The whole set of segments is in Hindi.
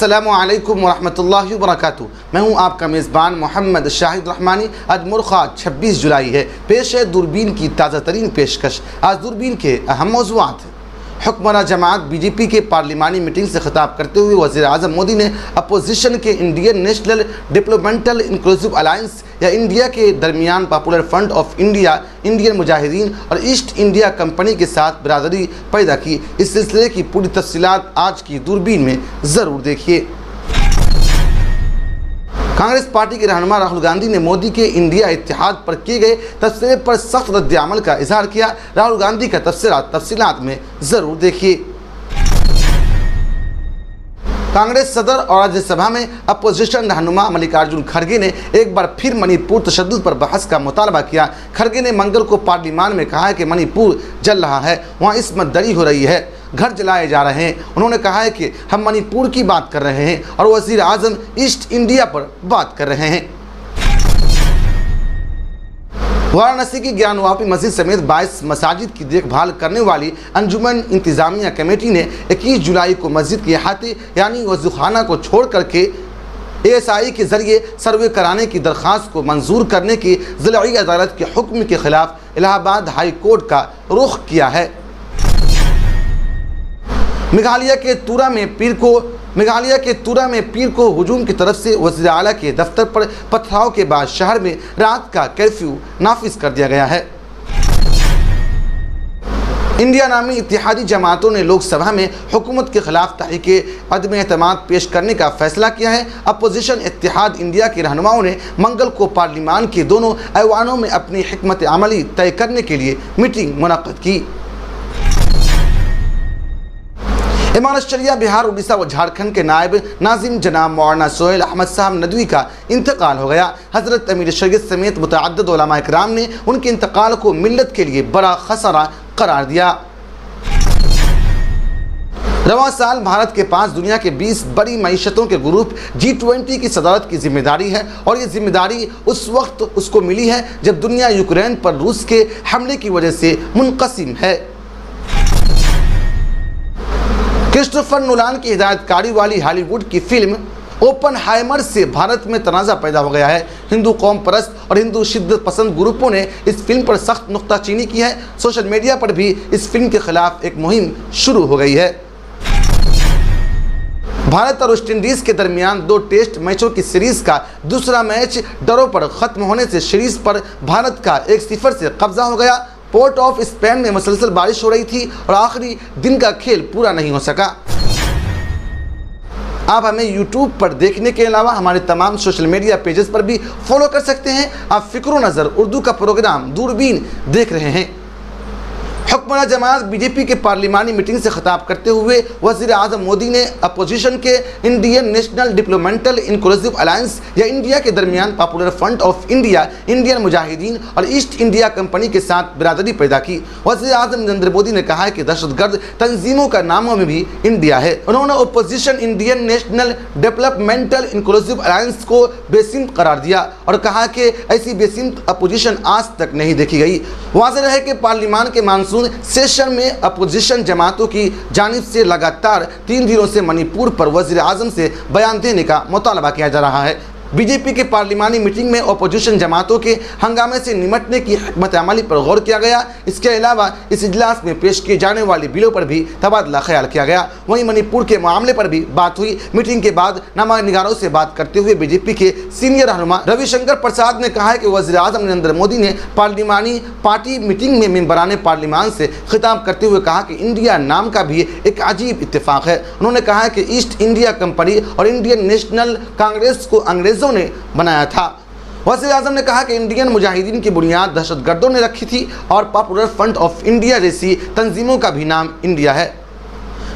अस्सलामुअलैकुम वरहमतुल्लाहि वबरकातुहू। मैं हूं आपका मेज़बान मोहम्मद शाहिद रहमानी। आज मुर्खा 26 जुलाई है। पेश है दूरबीन की ताज़ा तरीन पेशकश। आज दूरबीन के अहम मौज़ूआत हैं। हुक्मरान जमात बीजेपी के पार्लिमानी मीटिंग से खिताब करते हुए वज़ीर आज़म मोदी ने अपोजिशन के Indian national developmental inclusive alliance या इंडिया के दरमियान popular front of India, Indian Mujahideen और ईस्ट इंडिया कंपनी के साथ बिरादरी पैदा की। इस सिलसिले की पूरी तफसीलात आज की दूरबीन में ज़रूर देखिए। कांग्रेस पार्टी के रहनुमा राहुल गांधी ने मोदी के इंडिया इत्तेहाद पर किए गए तबसरे पर सख्त रद्द-ए-अमल का इजहार किया। राहुल गांधी का तबसरा तफसीलात में ज़रूर देखिए। कांग्रेस सदर और राज्यसभा में अपोजिशन रहनुमा मल्लिकार्जुन खड़गे ने एक बार फिर मणिपुर तशद्दुद पर बहस का मुतालबा किया। खड़गे ने मंगल को पार्लियामान में कहा है कि मणिपुर जल रहा है, वहाँ इस्मत दरी हो रही है, घर जलाए जा रहे हैं। उन्होंने कहा है कि हम मणिपुर की बात कर रहे हैं और वज़ीर आज़म ईस्ट इंडिया पर बात कर रहे हैं। वाराणसी की ज्ञानवापी मस्जिद समेत 22 मसाजिद की देखभाल करने वाली अंजुमन इंतजामिया कमेटी ने 21 जुलाई को मस्जिद के अहाते यानी वज़ूखाना को छोड़ करके ASI के जरिए सर्वे कराने की दरख्वास्त को मंजूर करने की ज़िलाई अदालत के हुक्म के खिलाफ इलाहाबाद हाई कोर्ट का रुख किया है। मेघालय के तुरा में पीर को हुजूम की तरफ से वज़ीर आला के दफ्तर पर पथराव के बाद शहर में रात का कर्फ्यू नाफिज कर दिया गया है। इंडिया नामी इत्तेहादी जमातों ने लोकसभा में हुकूमत के खिलाफ तहरीके अदम एतमाद पेश करने का फैसला किया है। अपोजिशन इत्तेहाद इंडिया के रहनुमाओं ने मंगल को पार्लियामान के दोनों ऐवानों में अपनी हिकमत अमली तय करने के लिए मीटिंग मुनक्किद की। इमारत शरिया बिहार, उड़ीसा व झारखंड के नायब नाजिम जनाब मौलाना सोहेल अहमद साहब नदवी का इंतकाल हो गया। हज़रत अमीर शरीयत समेत मुतअद्दिद उलमा इकराम ने उनके इंतकाल को मिल्लत के लिए बड़ा खसरा करार दिया। रवां साल भारत के पास दुनिया के 20 बड़ी मईशतों के ग्रुप G20 की सदारत की जिम्मेदारी है और ये जिम्मेदारी उस वक्त उसको मिली है जब दुनिया यूक्रेन पर रूस के हमले की वजह से मुनक़सिम है। क्रिस्टोफर नोलान की हिदायतकारी वाली हॉलीवुड की फिल्म ओपनहाइमर से भारत में तनाज़ा पैदा हो गया है। हिंदू कौम परस्त और हिंदू शिद्दत पसंद ग्रुपों ने इस फिल्म पर सख्त नुक्ताचीनी की है। सोशल मीडिया पर भी इस फिल्म के खिलाफ एक मुहिम शुरू हो गई है। भारत और वेस्ट इंडीज़ के दरमियान 2 टेस्ट मैचों की सीरीज़ का दूसरा मैच ड्रॉ पर ख़त्म होने से सीरीज़ पर भारत का 1-0 से कब्जा हो गया। पोर्ट ऑफ स्पेन में मुसलसल बारिश हो रही थी और आखिरी दिन का खेल पूरा नहीं हो सका। आप हमें YouTube पर देखने के अलावा हमारे तमाम सोशल मीडिया पेजेस पर भी फॉलो कर सकते हैं। आप फ़िक्र नज़र उर्दू का प्रोग्राम दूरबीन देख रहे हैं। हुक्मरान जमात बीजेपी के पार्लिमानी मीटिंग से खिताब करते हुए वज़ीर आज़म मोदी ने अपोजिशन के Indian national developmental inclusive alliance या इंडिया के दरमियान popular front of India, Indian Mujahideen और ईस्ट इंडिया कंपनी के साथ बिरादरी पैदा की। वज़ीर आज़म नरेंद्र मोदी ने कहा है कि दहशतगर्द तंजीमों का नामों में भी इंडिया है। उन्होंने opposition Indian national developmental inclusive alliance को बेसिमत करार दिया और कहा कि ऐसी बेसिमत अपोजिशन आज तक नहीं देखी गई। वाज़ेह है कि पार्लियामान के मानसून सेशन में अपोजिशन जमातों की जानिब से लगातार 3 दिनों से मणिपुर पर वज़ीर आज़म से बयान देने का मुतालबा किया जा रहा है। बीजेपी के पार्लिमानी मीटिंग में अपोजिशन जमातों के हंगामे से निमटने की हिकमत अमली पर गौर किया गया। इसके अलावा इस इजलास में पेश किए जाने वाली बिलों पर भी तबादला ख्याल किया गया। वहीं मणिपुर के मामले पर भी बात हुई। मीटिंग के बाद नमानिगारों से बात करते हुए बीजेपी के सीनियर रहनुमा रविशंकर प्रसाद ने कहा है कि वज़ीर आज़म नरेंद्र मोदी ने पार्लिमानी पार्टी मीटिंग में मेंबरान पार्लियामान से खिताब करते हुए कहा कि इंडिया नाम का भी एक अजीब इत्तेफाक है। उन्होंने कहा है कि ईस्ट इंडिया कंपनी और इंडियन नेशनल कांग्रेस को अंग्रेजों ने बनाया था। वज़ीर आज़म ने कहा कि इंडियन मुजाहिदीन की बुनियाद दहशतगर्दों ने रखी थी और पॉपुलर फ्रंट ऑफ इंडिया जैसी तंजीमों का भी नाम इंडिया है।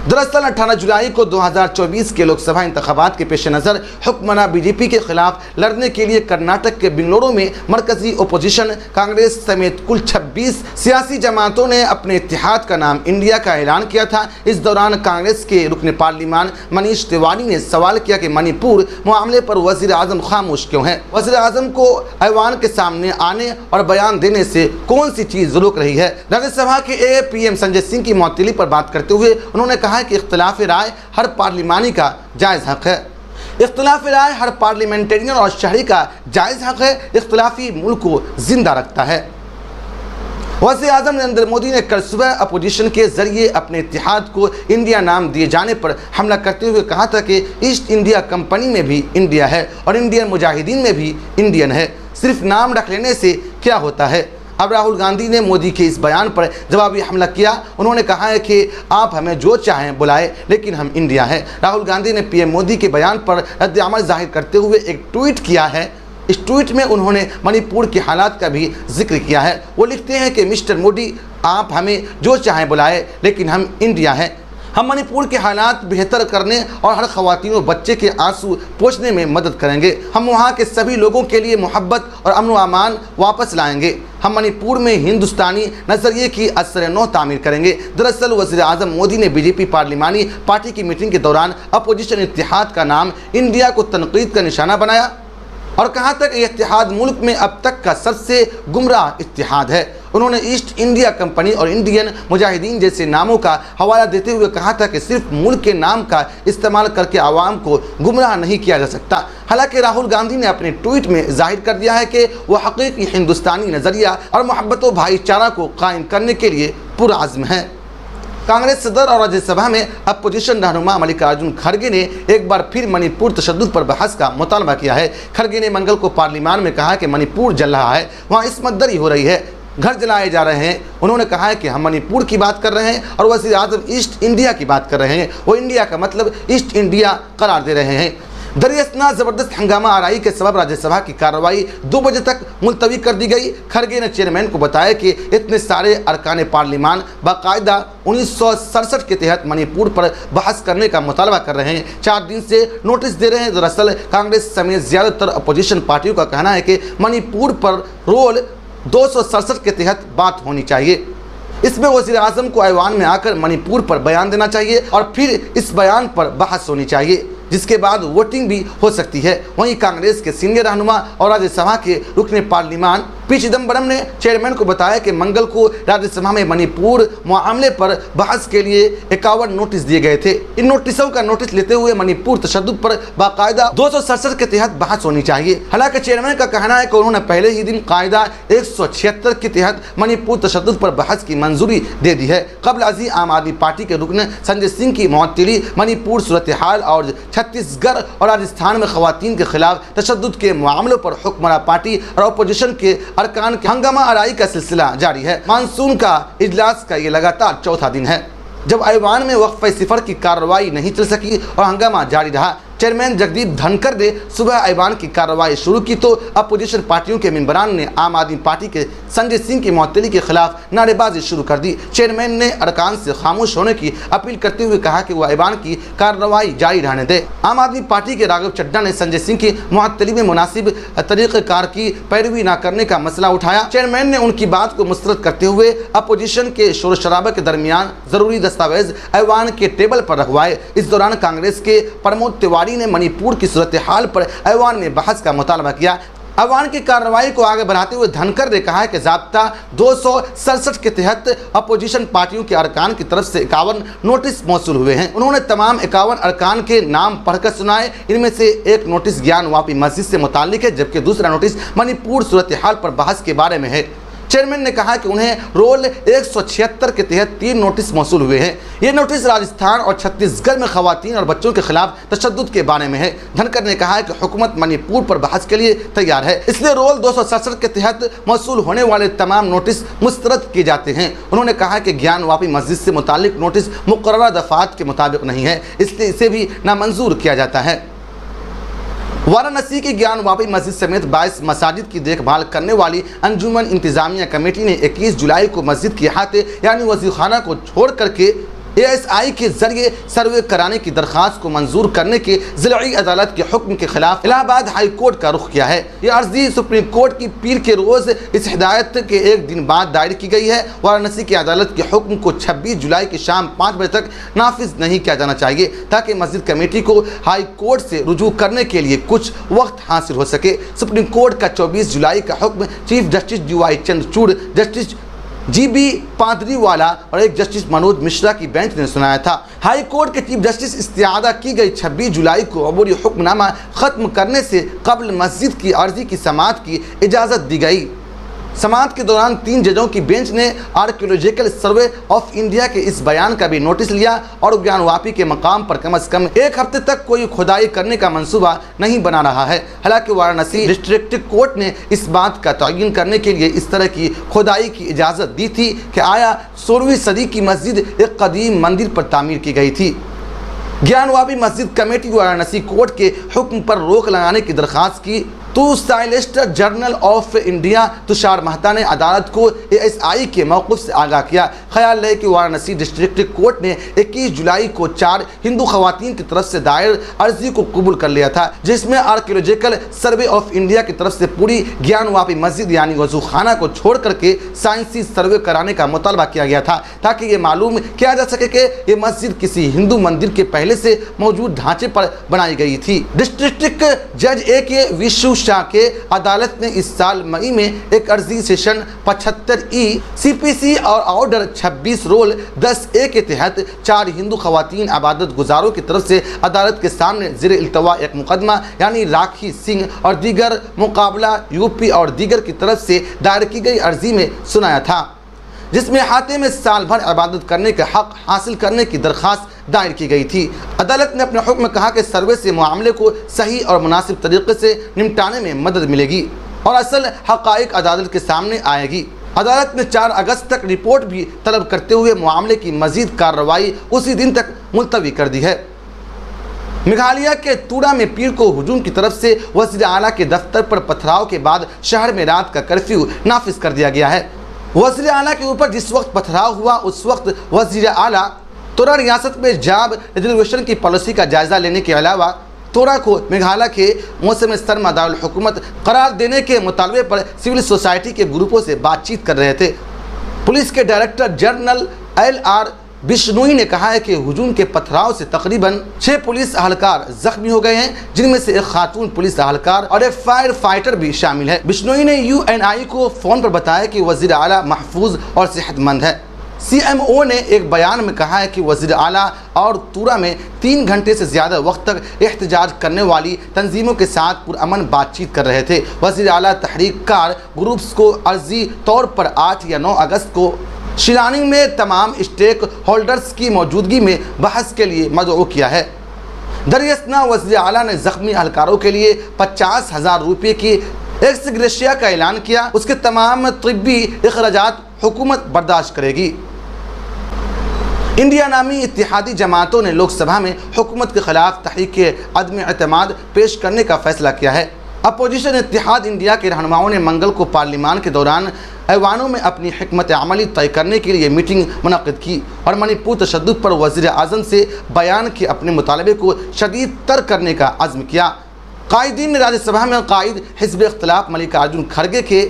दरअसल 18 जुलाई को 2024 के लोकसभा इंतखाबात के पेश नज़र हुक्मरान बीजेपी के खिलाफ लड़ने के लिए कर्नाटक के बेंगलुरु में मरकजी अपोजिशन कांग्रेस समेत कुल 26 सियासी जमातों ने अपने इत्तेहाद का नाम इंडिया का ऐलान किया था। इस दौरान कांग्रेस के रुकन पार्लियामान मनीष तिवारी ने सवाल किया कि मणिपुर मामले पर वज़ीर आज़म खामोश क्यों है। वज़ीर आज़म को ऐवान के सामने आने और बयान देने से कौन सी चीज़ रोक रही है। राज्यसभा के APM संजय सिंह की मुअत्तली पर बात करते हुए उन्होंने कहा कहा है कि इख्तिलाफ राय हर पार्लिमानी का जायज़ हक़ है। इख्तिलाफ राय हर पार्लियामेंटेरियन और शहरी का जायज़ हक़ है, इख्तिलाफी मुल्क को ज़िंदा रखता है। वज़ीर-ए-आज़म नरेंद्र मोदी ने कल सुबह अपोजिशन के ज़रिए अपने इत्तेहाद को इंडिया नाम दिए जाने पर हमला करते हुए कहा था कि ईस्ट इंडिया कंपनी में भी इंडिया है और इंडियन मुजाहिदीन में भी इंडियन है, सिर्फ नाम रख लेने से क्या होता है। अब राहुल गांधी ने मोदी के इस बयान पर जवाबी हमला किया। उन्होंने कहा है कि आप हमें जो चाहें बुलाएं, लेकिन हम इंडिया हैं। राहुल गांधी ने पीएम मोदी के बयान पर रद्द-ए-अमल जाहिर करते हुए एक ट्वीट किया है। इस ट्वीट में उन्होंने मणिपुर के हालात का भी जिक्र किया है। वो लिखते हैं कि मिस्टर मोदी, आप हमें जो चाहें बुलाएं, लेकिन हम इंडिया हैं। हम मणिपुर के हालात बेहतर करने और हर ख़वातीन और बच्चे के आंसू पोंछने में मदद करेंगे। हम वहाँ के सभी लोगों के लिए मोहब्बत और अमन व अमान वापस लाएंगे। हम मणिपुर में हिंदुस्तानी नज़रिए की असर नौ तामीर करेंगे। दरअसल वज़ीर-ए-आज़म मोदी ने बीजेपी पार्लिमानी पार्टी की मीटिंग के दौरान अपोजिशन इत्तेहाद का नाम इंडिया को तनकीद का निशाना बनाया और कहा था कि इत्तेहाद मुल्क में अब तक का सबसे गुमराह इत्तेहाद है। उन्होंने ईस्ट इंडिया कंपनी और इंडियन मुजाहिदीन जैसे नामों का हवाला देते हुए कहा था कि सिर्फ मुल्क के नाम का इस्तेमाल करके आवाम को गुमराह नहीं किया जा सकता। हालांकि राहुल गांधी ने अपने ट्वीट में जाहिर कर दिया है कि वह हकीकी हिंदुस्तानी नज़रिया और मोहब्बत व भाईचारा को कायम करने के लिए पुरअज़्म है। कांग्रेस सदर और राज्यसभा में अपोजिशन रहनुमा मल्लिकार्जुन खड़गे ने एक बार फिर मणिपुर तशद्दुद पर बहस का मुतालबा किया है। खड़गे ने मंगल को पार्लियामान में कहा कि मणिपुर जल रहा है, वहाँ इस्मतदरी हो रही है, घर जलाए जा रहे हैं। उन्होंने कहा है कि हम मणिपुर की बात कर रहे हैं और वज़ीर-ए-आज़म ईस्ट इंडिया की बात कर रहे हैं। वो इंडिया का मतलब ईस्ट इंडिया करार दे रहे हैं। दरियासना ज़बरदस्त हंगामा आराई के सबब राज्यसभा की कार्रवाई 2 बजे तक मुलतवी कर दी गई। खड़गे ने चेयरमैन को बताया कि इतने सारे अरकान पार्लिमान बाकायदा 1967 के तहत मणिपुर पर बहस करने का मुतालबा कर रहे हैं, 4 दिन से नोटिस दे रहे हैं। दरअसल कांग्रेस समेत ज़्यादातर अपोजिशन पार्टियों का कहना है कि मणिपुर पर रोल 267 के तहत बात होनी चाहिए। इसमें वज़ीर-ए-आज़म को ऐवान में आकर मणिपुर पर बयान देना चाहिए और फिर इस बयान पर बहस होनी चाहिए, जिसके बाद वोटिंग भी हो सकती है। वहीं कांग्रेस के सीनियर रहनुमा और राज्यसभा के रुकने पार्लिमान पी चिदम्बरम ने चेयरमैन को बताया कि मंगल को राज्यसभा में मणिपुर मामले पर बहस के लिए 51 नोटिस दिए गए थे। इन नोटिसों का नोटिस लेते हुए मणिपुर तशद्दुद पर बाकायदा 267 के तहत बहस होनी चाहिए। हालांकि चेयरमैन का कहना है कि उन्होंने पहले ही दिन कायदा 176 के तहत मणिपुर तशद्दुद पर बहस की मंजूरी दे दी है। कबल अजी आम आदमी पार्टी के रुकन संजय सिंह की मुअत्तली मणिपुर सूरत हाल और छत्तीसगढ़ और राजस्थान में ख़वातीन के खिलाफ तशद्दुद के मामलों पर हुक्मरान पार्टी और अपोजिशन के अरकान के हंगामा आराई का सिलसिला जारी है। मानसून का इजलास का ये लगातार 4था दिन है जब ऐवान में वक्फ़े सिफर की कार्रवाई नहीं चल सकी और हंगामा जारी रहा। चेयरमैन जगदीप धनखड़ ने सुबह ऐवान की कार्रवाई शुरू की तो अपोजिशन पार्टियों के मेंबरान ने आम आदमी पार्टी के संजय सिंह की मुअत्तली के खिलाफ नारेबाजी शुरू कर दी। चेयरमैन ने अरकान से खामोश होने की अपील करते हुए कहा कि वह ऐवान की कार्रवाई जारी रहने दे। आम आदमी पार्टी के राघव चड्ढा ने संजय सिंह की मुअत्तली में मुनासिब तरीक़ेकार की पैरवी न करने का मसला उठाया। चेयरमैन ने उनकी बात को मुस्तरद करते हुए अपोजिशन के शोर शराबे के दरमियान ज़रूरी दस्तावेज ऐवान के टेबल पर रखवाए। इस दौरान कांग्रेस के प्रमोद तिवारी ने मणिपुर की सूरत हाल पर ऐवान में बहस का मुतालबा किया। ऐवान की कार्रवाई को आगे बढ़ाते हुए धनखड़ ने कहा कि ज़ाब्ता 267 के तहत अपोजिशन पार्टियों के अरकान की तरफ से 51 नोटिस मौसूल हुए हैं। उन्होंने तमाम 51 अरकान के नाम पढ़कर सुनाए। इनमें से एक नोटिस ज्ञान वापी मस्जिद से मुताल्लिक है, जबकि दूसरा नोटिस मणिपुर सूरत हाल पर बहस के बारे में है। चेयरमैन ने कहा कि उन्हें रोल 176 के तहत 3 नोटिस मौसूल हुए हैं। ये नोटिस राजस्थान और छत्तीसगढ़ में खवातीन और बच्चों के खिलाफ तशद्दुद के बारे में है। धनखड़ ने कहा है कि हुकूमत मणिपुर पर बहस के लिए तैयार है, इसलिए रोल 267 के तहत मौसूल होने वाले तमाम नोटिस मुस्तरद किए जाते हैं। उन्होंने कहा कि ज्ञान वापी मस्जिद से मुताल्लिक नोटिस मुकर्ररा दफ़ात के मुताबिक नहीं है, इसलिए इसे भी नामंजूर किया जाता है। वाराणसी की ज्ञान वापी मस्जिद समेत 22 मसाजिद की देखभाल करने वाली अंजुमन इंतजामिया कमेटी ने 21 जुलाई को मस्जिद के अहाते यानी वजीखाना को छोड़ करके ASI के जरिए सर्वे कराने की दरख्वास्त को मंजूर करने के ज़िलाई अदालत के हुक्म के खिलाफ इलाहाबाद हाई कोर्ट का रुख किया है। ये अर्जी सुप्रीम कोर्ट की पीर के रोज़ इस हिदायत के एक दिन बाद दायर की गई है। वाराणसी की अदालत के हुक्म को 26 जुलाई की शाम 5 बजे तक नाफिज नहीं किया जाना चाहिए, ताकि मस्जिद कमेटी को हाई कोर्ट से रुजू करने के लिए कुछ वक्त हासिल हो सके। सुप्रीम कोर्ट का 24 जुलाई का हुक्म chief justice DY Chandrachud, justice GB Pardiwala और एक जस्टिस मनोज मिश्रा की बेंच ने सुनाया था। हाई कोर्ट के चीफ जस्टिस इस्तियादा की गई 26 जुलाई को अबूरी हुक्मनामा ख़त्म करने से कबल मस्जिद की अर्जी की समाअत की इजाज़त दी गई। समाअत के दौरान 3 जजों की बेंच ने आर्कियोलॉजिकल सर्वे ऑफ इंडिया के इस बयान का भी नोटिस लिया और उद्यानवापी के मकाम पर कम से कम 1 हफ्ते तक कोई खुदाई करने का मंसूबा नहीं बना रहा है। हालांकि वाराणसी डिस्ट्रिक्ट कोर्ट ने इस बात का तयन करने के लिए इस तरह की खुदाई की इजाज़त दी थी कि आया 16वीं सदी की मस्जिद एक कदीम मंदिर पर तामीर की गई थी। ज्ञानवापी मस्जिद कमेटी वाराणसी कोर्ट के हुक्म पर रोक लगाने की दरख्वास्त की तो solicitor general of India Tushar Mehta ने अदालत को ASI के मौक़िफ़ से आगाह किया। ख्याल है कि वाराणसी डिस्ट्रिक्ट कोर्ट ने 21 जुलाई को 4 हिंदू खवातीन की तरफ से दायर अर्जी को कबूल कर लिया था, जिसमें आर्कियोलॉजिकल सर्वे ऑफ इंडिया की तरफ से पूरी ज्ञानवापी मस्जिद यानी वजू खाना को छोड़ करके साइंसी सर्वे कराने का मुतालबा किया गया था, ताकि ये मालूम किया जा सके कि ये मस्जिद किसी हिंदू मंदिर के पहले से मौजूद ढांचे पर बनाई गई थी। डिस्ट्रिक्ट जज AK विश्व शाह के अदालत ने इस साल मई में एक अर्जी सेशन 75E CPC और ऑर्डर 26 रोल 10A के तहत 4 हिंदू खवातीन आबादत गुजारों की तरफ से अदालत के सामने ज़ेर इल्तवा एक मुकदमा यानी राखी सिंह और दीगर मुकाबला UP और दीगर की तरफ से दायर की गई अर्जी में सुनाया था, जिसमें हाथे में साल भर इबादत करने का हक हासिल करने की दरख्वास्त दायर की गई थी। अदालत ने अपने हुक्म में कहा कि सर्वे से मामले को सही और मुनासिब तरीके से निपटाने में मदद मिलेगी और असल हक़ाइक़ अदालत के सामने आएगी। अदालत ने 4 अगस्त तक रिपोर्ट भी तलब करते हुए मामले की मज़ीद कार्रवाई उसी दिन तक मुलतवी कर दी है। मेघालय के तुरा में पीर को हुजूम की तरफ से वज़ीर आला के दफ्तर पर पथराव के बाद शहर में रात का कर्फ्यू नाफिज कर दिया गया है। वज़ीर आला के ऊपर जिस वक्त पथराव हुआ उस वक्त वज़ीर आला तुरा रियासत में जॉब रिजर्वेशन की पॉलिसी का जायज़ा लेने के अलावा तुरा को मेघालय के मौसम सरमा दारुल हुकूमत करार देने के मुतालबे पर सिविल सोसाइटी के ग्रुपों से बातचीत कर रहे थे। पुलिस के डायरेक्टर जनरल LR बिश्नोई ने कहा है कि हुजूम के पथराव से तकरीबन 6 पुलिस अहलकार जख्मी हो गए हैं, जिनमें से एक खातून पुलिस अहलकार और एक फायर फाइटर भी शामिल है। बिश्नोई ने UNI को फ़ोन पर बताया कि वज़ीर आला महफूज और सेहतमंद है। CMO ने एक बयान में कहा है कि वज़ीर आला और तुरा में 3 घंटे से ज़्यादा वक्त तक एहतजाज करने वाली तंजीमों के साथ पुरअमन बातचीत कर रहे थे। वज़ीर आला तहरीककार ग्रुप्स को अर्जी तौर पर 8 या 9 अगस्त को शिलांग में तमाम स्टेक होल्डर्स की मौजूदगी में बहस के लिए मदऊ किया है। दरियासना वज़ीर आला ने ज़ख्मी अहलकारों के लिए 50,000 रुपये की एक्स ग्रेशिया का ऐलान किया। उसके तमाम तिब्बी अखराजात हुकूमत बर्दाश्त करेगी। इंडिया नामी इत्तेहादी जमातों ने लोकसभा में हुकूमत के खिलाफ तहरीक अदम एतमाद पेश करने का फैसला किया है। अपोजिशन इत्तेहाद इंडिया के रहनुमाओं ने मंगल को पार्लियामान के दौरान ऐवानों में अपनी हिकमत अमली तय करने के लिए मीटिंग मुनक़िद की और मणिपुर तशद्दुद पर वज़ीर आज़म से बयान के अपने मुतालबे को शदीद तर करने का अज़्म किया। कायदीन ने राज्यसभा में कायद हिज़्ब इख्तिलाफ मल्लिकार्जुन खड़गे के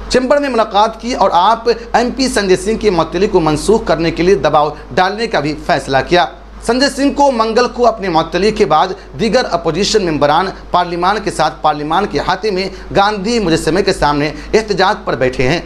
चैम्बर में मुलाकात की और आप MP संजय सिंह की मुअत्तली को मनसूख करने के लिए दबाव डालने का भी फैसला किया। संजय सिंह को मंगल को अपने मुअत्तली के बाद दीगर अपोजिशन मेंबरान पार्लियामान के साथ पार्लियामान के अहाते में गांधी मुजस्समे के सामने एहतजाज पर बैठे हैं।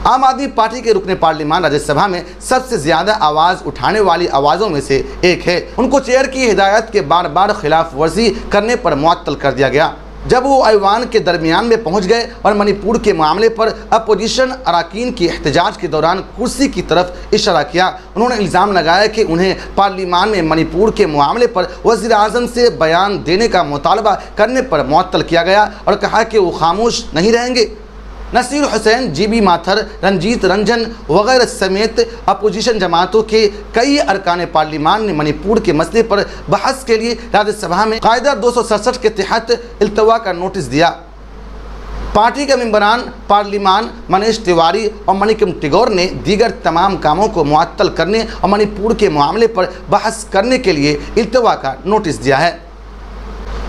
आम आदमी पार्टी के रुकने पार्लियामान राज्यसभा में सबसे ज़्यादा आवाज़ उठाने वाली आवाज़ों में से एक है। उनको चेयर की हिदायत के बार बार खिलाफ वर्जी करने पर मुअत्तल कर दिया गया। जब वो ऐवान के दरमियान में पहुंच गए और मणिपुर के मामले पर अपोजिशन अरकान की एहतजाज के दौरान कुर्सी की तरफ इशारा किया, उन्होंने इल्ज़ाम लगाया कि उन्हें पार्लियामान में मणिपुर के मामले पर वज़ीर आज़म से बयान देने का मुतालबा करने पर मुअत्तल किया गया और कहा कि वो खामोश नहीं रहेंगे। नसीर हुसैन, GB माथर, रंजीत रंजन वगैरह समेत अपोजिशन जमातों के कई अरकान पार्लियामान ने मणिपुर के मसले पर बहस के लिए राज्यसभा में कायदा 267 के तहत इल्तवा का नोटिस दिया। पार्टी के मेंबरान पार्लियामान मनीष तिवारी और मणिकम टिगोर ने दीगर तमाम कामों को मुअत्तल करने और मणिपुर के मामले पर बहस करने के लिए इल्तवा का नोटिस दिया है।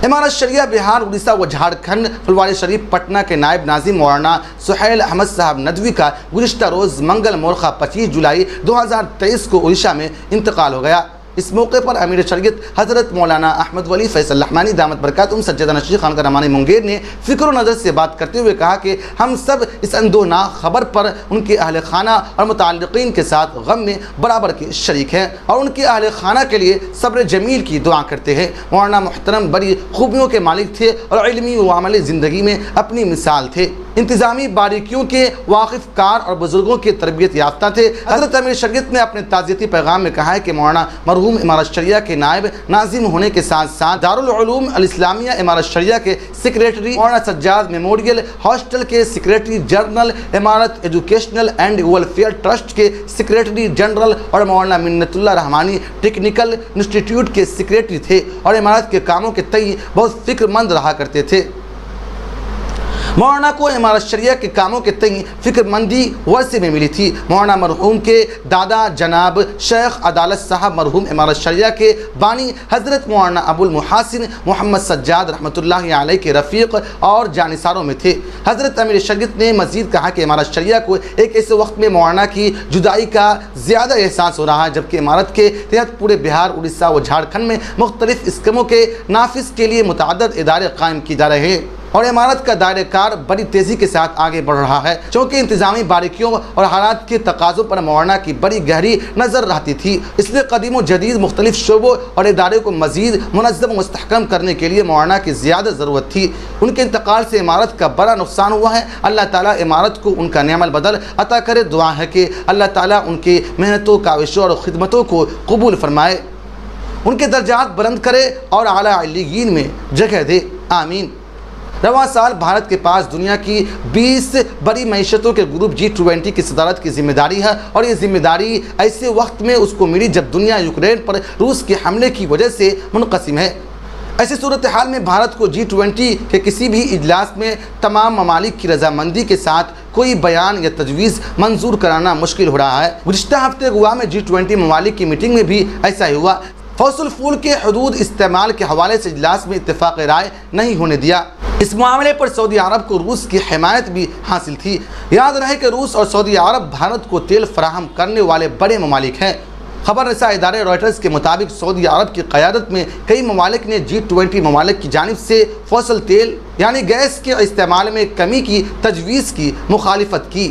इमारत शरिया बिहार, उड़ीसा व झारखंड फुलवारी शरीफ पटना के नायब नाज़िम मौलाना सुहैल अहमद साहब नदवी का गुज़िश्ता रोज़ मंगल मोरखा 25 जुलाई 2023 को उड़ीसा में इंतकाल हो गया। इस मौके पर अमीर शरीयत हज़रत मौलाना अहमद वली फैसल रहमानी दामत बरकातुहुम सज्जदा नशीर खानका रहमानी मुंगेर ने फ़िक्र नज़र से बात करते हुए कहा कि हम सब इस अंदोनाक खबर पर उनके अहल खाना और मुताल्लिक़ीन के साथ गम में बराबर के शरीक हैं और उनके अहल खाना के लिए सब्र जमील की दुआ करते हैं। मौलाना मुहतरम बड़ी खूबियों के मालिक थे और इल्मी व अमली ज़िंदगी में अपनी मिसाल थे। इंतज़ामी बारीकियों के वाकिफ़ कार और बुज़ुर्गों के तरबियत याफ्ता थे। हज़रत अमीर शरीयत ने अपने ताज़ियती पैगाम में कहा है कि मौलाना मरहूम इमारत शरिया के नायब नाज़िम होने के साथ साथ दारुल उलूम अल इस्लामिया इमारत शरिया के सेक्रेटरी, मौलाना सज्जाद मेमोरियल हॉस्टल के सेक्रेटरी जनरल, इमारत एजुकेशनल एंड वेलफेयर ट्रस्ट के सेक्रेटरी जनरल और मौलाना मिन्नतुल्लाह रहमानी टेक्निकल इंस्टीट्यूट के सेक्रेटरी थे और इमारत के कामों के तई बहुत फ़िक्रमंद रहा करते थे। मौलाना को इमारत शरिया के कामों के तई फ़िक्रमंदी वर्षे में मिली थी। मौलाना मरहूम के दादा जनाब शेख अदालत साहब मरहूम इमारत शरिया के बानी हज़रत मौलाना अबुल मुहासिन मोहम्मद सज्जाद रहमतुल्लाहि अलैह के रफ़ीक और जानिसारों में थे। हज़रत अमीर शरीयत ने मज़ीद कहा कि इमारत शरिया को एक ऐसे वक्त में मौलाना की जुदाई का ज़्यादा एहसास हो रहा है जबकि इमारत के तहत पूरे बिहार, उड़ीसा व झारखंड में मुख्तलिफ़ स्कीमों के नाफिज के लिए मुतअद्दिद इदारे कायम किए जा रहे हैं और इमारत का दायरेकार बड़ी तेज़ी के साथ आगे बढ़ रहा है। चूँकि इंतज़ामी बारीकियों और हालात के तकाज़ों पर मौलाना की बड़ी गहरी नज़र रहती थी, इसलिए कदीम व जदीद मुख्तलिफ़ शोबों और इदारे को मज़ीद मुनज़्ज़म व मुस्तहकम करने के लिए मौलाना की ज़्यादा ज़रूरत थी। उनके इंतकाल से इमारत का बड़ा नुकसान हुआ है। अल्लाह ताला इमारत को उनका नेमल बदल अता करे। दुआ है कि अल्लाह ताला उनकी मेहनतों, काविशों और खिदमतों को कबूल फरमाए, उनके दर्जात बुलंद करे और आला इल्लियीन में जगह दे। आमीन। रवां साल भारत के पास दुनिया की 20 बड़ी मईशतों के ग्रुप G20 की सदारत की जिम्मेदारी है और ये जिम्मेदारी ऐसे वक्त में उसको मिली जब दुनिया यूक्रेन पर रूस के हमले की वजह से मुनक़सिम है। ऐसी सूरत हाल में भारत को G20 के किसी भी इजलास में तमाम ममालिक की रजामंदी के साथ कोई बयान या तजवीज़ मंजूर कराना मुश्किल हो रहा है। गुज़िश्ता हफ्ते गोवा में G20 ममालिक की मीटिंग में भी ऐसा ही हुआ। फसुल फूल के हदूद इस्तेमाल के हवाले से इजलास में इत्तेफाक राय नहीं होने दिया। इस मामले पर सऊदी अरब को रूस की हिमायत भी हासिल थी। याद रहे कि रूस और सऊदी अरब भारत को तेल फराहम करने वाले बड़े ममालिक हैं। खबर रसा इदारे रॉयटर्स के मुताबिक सऊदी अरब की क़यादत में कई ममालिक ने G20 ममालिक की जानिब से फसल तेल यानी गैस के इस्तेमाल में कमी की तजवीज़ की मुखालिफत की।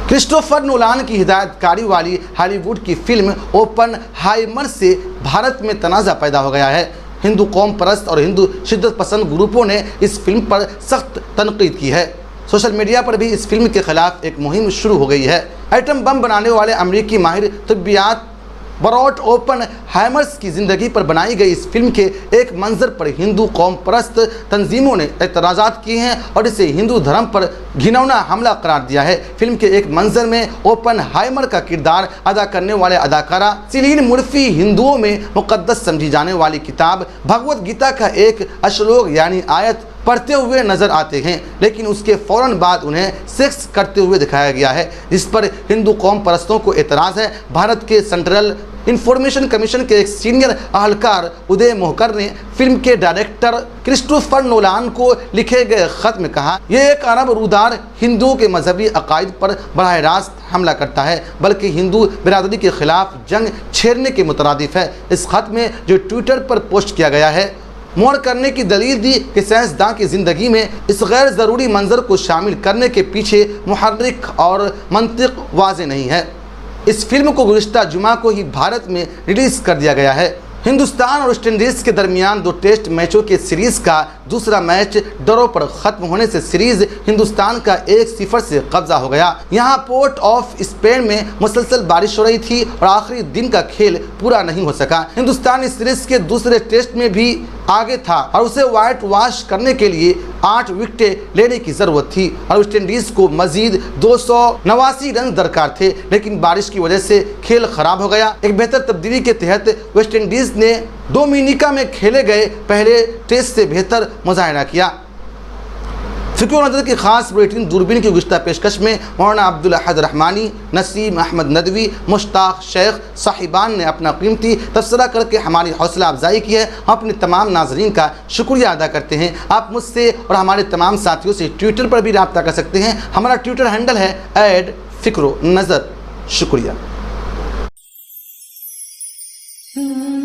क्रिस्टोफर नोलान की हिदायतकारी वाली हॉलीवुड की फिल्म ओपनहाइमर से भारत में तनाज़ा पैदा हो गया है। हिंदू कौम परस्त और हिंदू शिद्दत पसंद ग्रुपों ने इस फिल्म पर सख्त तनकीद की है। सोशल मीडिया पर भी इस फिल्म के खिलाफ एक मुहिम शुरू हो गई है। एटम बम बनाने वाले अमरीकी माहिर तिब्बियात बराट ओपनहाइमर्स की ज़िंदगी पर बनाई गई इस फिल्म के एक मंजर पर हिंदू कौम परस्त तंजीमों ने एतराज़ात किए हैं और इसे हिंदू धर्म पर घिनौना हमला करार दिया है। फिल्म के एक मंजर में ओपनहाइमर का किरदार अदा करने वाले अदाकारा सिलीन मुर्फी हिंदुओं में मुक़द्दस समझी जाने वाली किताब भगवत गीता का एक श्लोक यानी आयत पढ़ते हुए नज़र आते हैं, लेकिन उसके फ़ौरन बाद उन्हें सेक्स करते हुए दिखाया गया है, जिस पर हिंदू कौम परस्तों को एतराज़ है। भारत के सेंट्रल इंफॉर्मेशन कमीशन के एक सीनियर अहलकार उदय मोहकर ने फिल्म के डायरेक्टर क्रिस्टोफर नोलान को लिखे गए ख़त में कहा, यह एक अरब रूदार हिंदुओं के मजहबी अकायद पर बराह रास्त हमला करता है, बल्कि हिंदू बिरादरी के ख़िलाफ़ जंग छेड़ने के मुतरादिफ है। इस ख़त में जो ट्विटर पर पोस्ट किया गया है, मोड़ करने की दलील दी कि साइंसदान की ज़िंदगी में इस गैर ज़रूरी मंजर को शामिल करने के पीछे मुहर्रिक और मंतिक वाज़ेह नहीं है। इस फिल्म को गुज़िश्ता जुमा को ही भारत में रिलीज़ कर दिया गया है। हिंदुस्तान और वेस्ट इंडीज़ के दरमियान 2 टेस्ट मैचों के सीरीज़ का दूसरा मैच ड्रॉ पर ख़त्म होने से सीरीज़ हिंदुस्तान का 1-0 से कब्जा हो गया। यहाँ पोर्ट ऑफ स्पेन में मुसलसल बारिश हो रही थी और आखिरी दिन का खेल पूरा नहीं हो सका। हिंदुस्तान इस सीरीज़ के दूसरे टेस्ट में भी आगे था और उसे वाइट वॉश करने के लिए 8 विकेटें लेने की ज़रूरत थी और वेस्ट इंडीज़ को मज़ीद 289 रन दरकार थे, लेकिन बारिश की वजह से खेल ख़राब हो गया। एक बेहतर तब्दीली के तहत वेस्ट इंडीज़ ने डोमिनिका में खेले गए पहले टेस्ट से बेहतर मुजाहिरा किया। फ़िक्र नज़र की ख़ास बुलेटिन दूरबीन की गुज़िश्ता पेशकश में मौलाना अब्दुल अहद रहमानी, नसीम अहमद नदवी, मुश्ताक शेख साहिबान ने अपना कीमती तबसरा करके हमारी हौसला अफजाई की है। हम अपने तमाम नाजरीन का शुक्रिया अदा करते हैं। आप मुझसे और हमारे तमाम साथियों से ट्विटर पर भी रब्ता कर सकते हैं। हमारा ट्विटर हैंडल है @फ़िक्र नज़र। शुक्रिया। Hmm.